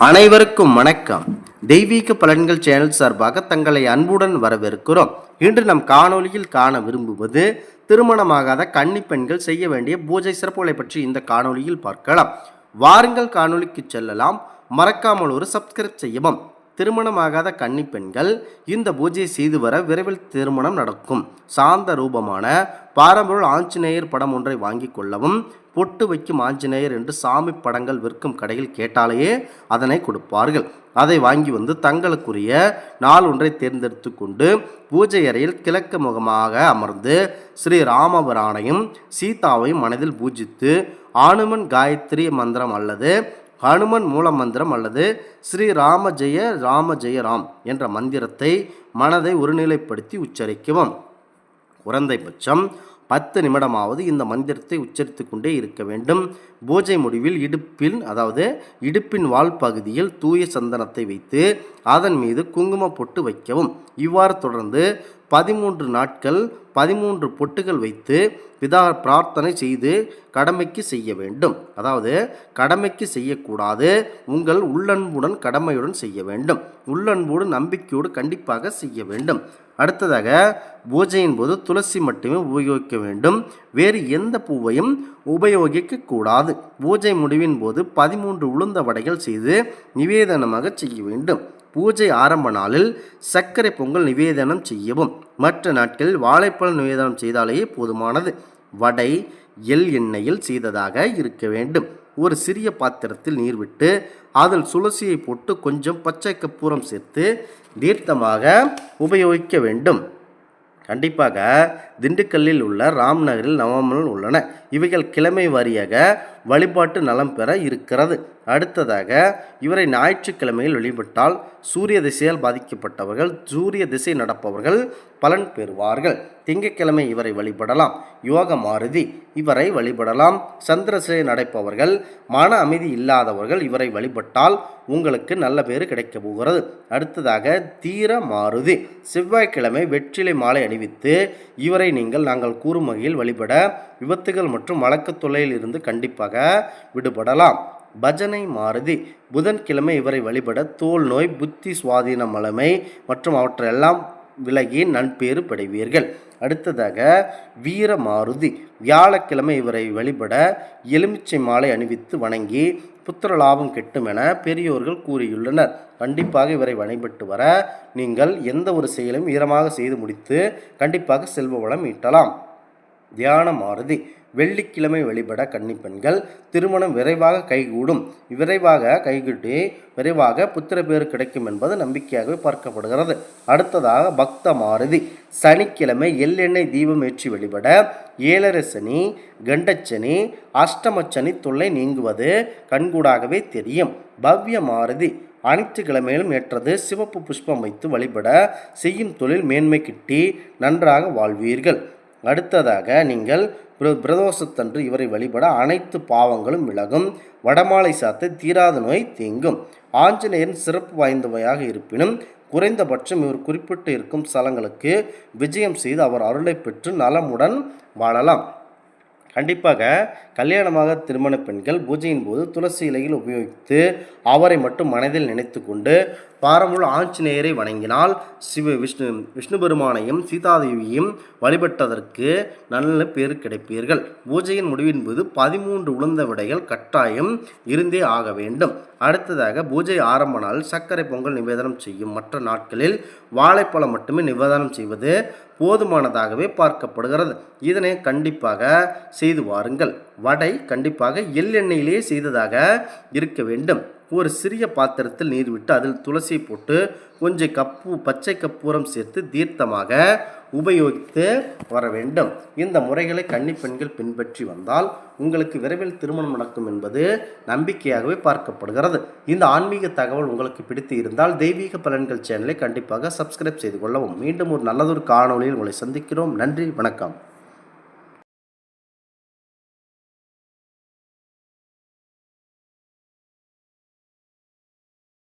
அனைவருக்கும் வணக்கம். தெய்வீக பலன்கள் சேனல் சார்பாக தங்களை அன்புடன் வரவேற்கிறோம். இன்று நம் காணொலியில் காண விரும்புவது திருமணமாகாத கன்னி பெண்கள் செய்ய வேண்டிய பூஜை சிறப்புகளை பற்றி இந்த காணொலியில் பார்க்கலாம். வாருங்கள் காணொலிக்கு செல்லலாம். மறக்காமல் ஒரு சப்ஸ்கிரைப் செய்யவும். திருமணமாகாத கன்னி பெண்கள் இந்த பூஜையை செய்து வர விரைவில் திருமணம் நடக்கும். சாந்த ரூபமான பாரம்பரிய ஆஞ்சநேயர் படம் ஒன்றை வாங்கி கொள்ளவும். பொட்டு வைக்கும் ஆஞ்சநேயர் என்று சாமி படங்கள் விற்கும் கடையில் கேட்டாலேயே அதனை கொடுப்பார்கள். அதை வாங்கி வந்து தங்களுக்குரிய நாள் ஒன்றை தேர்ந்தெடுத்து கொண்டு பூஜை அறையில் கிழக்கு முகமாக அமர்ந்து ஸ்ரீ ராமபிரானையும் சீதாவையும் மனதில் பூஜித்து ஆனுமன் காயத்ரி மந்திரம் அல்லது ஹனுமன் மூல மந்திரம் அல்லது ஸ்ரீ ராம ஜெய ராம் என்ற மந்திரத்தை மனதை ஒருநிலைப்படுத்தி உச்சரிக்கவும். குறைந்தபட்சம் 10 நிமிடமாவது இந்த மந்திரத்தை உச்சரித்து கொண்டே இருக்க வேண்டும். பூஜை முடிவில் இடுப்பின் வால் பகுதியில் தூய சந்தனத்தை வைத்து அதன் மீது குங்கும பொட்டு வைக்கவும். இவ்வாறு தொடர்ந்து 13 நாட்கள் 13 பொட்டுகள் வைத்து பிரார்த்தனை செய்து கடமைக்கு செய்ய வேண்டும். கடமைக்கு செய்யக்கூடாது. உங்கள் உள்ளன்புடன் கடமையுடன் செய்ய வேண்டும். உள்ளன்போடு நம்பிக்கையோடு கண்டிப்பாக செய்ய வேண்டும். அடுத்ததாக பூஜையின் போது துளசி மட்டுமே உபயோகிக்க வேண்டும். வேறு எந்த பூவையும் உபயோகிக்க கூடாது. பூஜை முடிவின் போது 13 உளுந்த வடைகள் செய்து நிவேதனமாக செய்ய வேண்டும். பூஜை ஆரம்ப நாளில் சர்க்கரை பொங்கல் நிவேதனம் செய்யவும். மற்ற நாட்களில் வாழைப்பழம் நிவேதனம் செய்தாலேயே போதுமானது. வடை எண்ணெயில் செய்ததாக இருக்க வேண்டும். ஒரு சிறிய பாத்திரத்தில் நீர் விட்டு அதில் துளசியை போட்டு கொஞ்சம் பச்சை கற்பூரம் சேர்த்து தீர்த்தமாக உபயோகிக்க வேண்டும். கண்டிப்பாக திண்டுக்கல்லில் உள்ள ராம்நகரில் நவமங்கள் உள்ளன. இவைகள் கிழமை வாரியாக வழிபாட்டு நலம் பெற இருக்கிறது. அடுத்ததாக இவரை ஞாயிற்றுக்கிழமையில் வழிபட்டால் சூரிய திசையால் பாதிக்கப்பட்டவர்கள் சூரிய திசை நடப்பவர்கள் பலன் பெறுவார்கள். திங்கட்கிழமை இவரை வழிபடலாம். யோக மாருதி இவரை வழிபடலாம். சந்திரசிலை நடப்பவர்கள் மன அமைதி இல்லாதவர்கள் இவரை வழிபட்டால் உங்களுக்கு நல்ல பேறு கிடைக்க போகிறது. அடுத்ததாக தீர மாருதி செவ்வாய்க்கிழமை வெற்றிலை மாலை அணிவித்து இவரை நாங்கள் கூறும் வகையில் வழிபட விபத்துகள் மற்றும் வழக்கு தொல்லையில் இருந்து கண்டிப்பாக விடுபடலாம். பஜனை மாருதி புதன்கிழமை இவரை வழிபட தோல் நோய் புத்தி சுவாதீன மலமை மற்றும் அவற்றையெல்லாம் விலகி நன்பேறு படைவீர்கள். அடுத்ததாக வீர மாருதி வியாழக்கிழமை இவரை வழிபட எலுமிச்சை மாலை அணிவித்து வணங்கி புத்திர லாபம் கிட்டும் என பெரியோர்கள் கூறியுள்ளனர். கண்டிப்பாக இவரை வழிபட்டு வர நீங்கள் எந்த ஒரு செயலும் வீரமாக செய்து முடித்து கண்டிப்பாக செல்வ வளம் ஈட்டலாம். தியான மாருதி வெள்ளிக்கிழமை வழிபட கன்னிப்பெண்கள் திருமணம் விரைவாக கைகூடும். விரைவாக புத்திர பேறு கிடைக்கும் என்பது நம்பிக்கையாகவே பார்க்கப்படுகிறது. அடுத்ததாக பக்த மாருதி சனிக்கிழமை எள்ளெண்ணெய் தீபம் ஏற்றி வழிபட ஏழரை சனி கண்டச்சனி அஷ்டமச்சனி தொல்லை நீங்குவது கண்கூடாகவே தெரியும். பவ்ய மாருதி அனைத்து கிழமையிலும் ஏற்றது சிவப்பு புஷ்பம் வைத்து வழிபட செய்யும் தொழில் மேன்மை கிட்டி நன்றாக வாழ்வீர்கள். அடுத்ததாக நீங்கள் பிரதோஷத்தன்று இவரை வழிபட அனைத்து பாவங்களும் விலகும். வடமாலை சாத்த தீராத நோய் தீங்கும். ஆஞ்சநேயரின் சிறப்பு வாய்ந்தவையாக இருப்பினும் குறைந்தபட்சம் இவர் குறிப்பிட்டு இருக்கும் ஸ்தலங்களுக்கு விஜயம் செய்து அவர் அருளை பெற்று நலமுடன் வாழலாம். கண்டிப்பாக கல்யாணமாக திருமண பெண்கள் பூஜையின் போது துளசி இலையில் உபயோகித்து அவரை மட்டும் மனதில் நினைத்து கொண்டு பாரம்பரிய ஆஞ்சநேயரை வணங்கினால் விஷ்ணு பெருமானையும் சீதாதேவியையும் வழிபட்டதற்கு நல்ல பேறு கிடைப்பீர்கள். பூஜையின் முடிவின் போது 13 உளுந்த விடைகள் கட்டாயம் இருந்தே ஆக வேண்டும். அடுத்ததாக பூஜை ஆரம்ப நாளில் சர்க்கரை பொங்கல் நிவேதனம் செய்யும். மற்ற நாட்களில் வாழைப்பழம் மட்டுமே நிவேதனம் செய்வது போதுமானதாகவே பார்க்கப்படுகிறது. இதனை கண்டிப்பாக செய்து வாருங்கள். வடை கண்டிப்பாக எள்ளெண்ணெயிலேயே செய்ததாக இருக்க வேண்டும். ஒரு சிறிய பாத்திரத்தில் நீர் விட்டு அதில் துளசி போட்டு கொஞ்சம் பச்சை கற்பூரம் சேர்த்து தீர்த்தமாக உபயோகித்து வர வேண்டும். இந்த முறைகளை கன்னிப்பெண்கள் பின்பற்றி வந்தால் உங்களுக்கு விரைவில் திருமணம் நடக்கும் என்பது நம்பிக்கையாகவே பார்க்கப்படுகிறது. இந்த ஆன்மீக தகவல் உங்களுக்கு பிடித்து இருந்தால் தெய்வீக பலன்கள் சேனலை கண்டிப்பாக சப்ஸ்கிரைப் செய்து கொள்ளவும். மீண்டும் ஒரு நல்லதொரு காணொளியில் உங்களை சந்திக்கிறோம். நன்றி, வணக்கம்.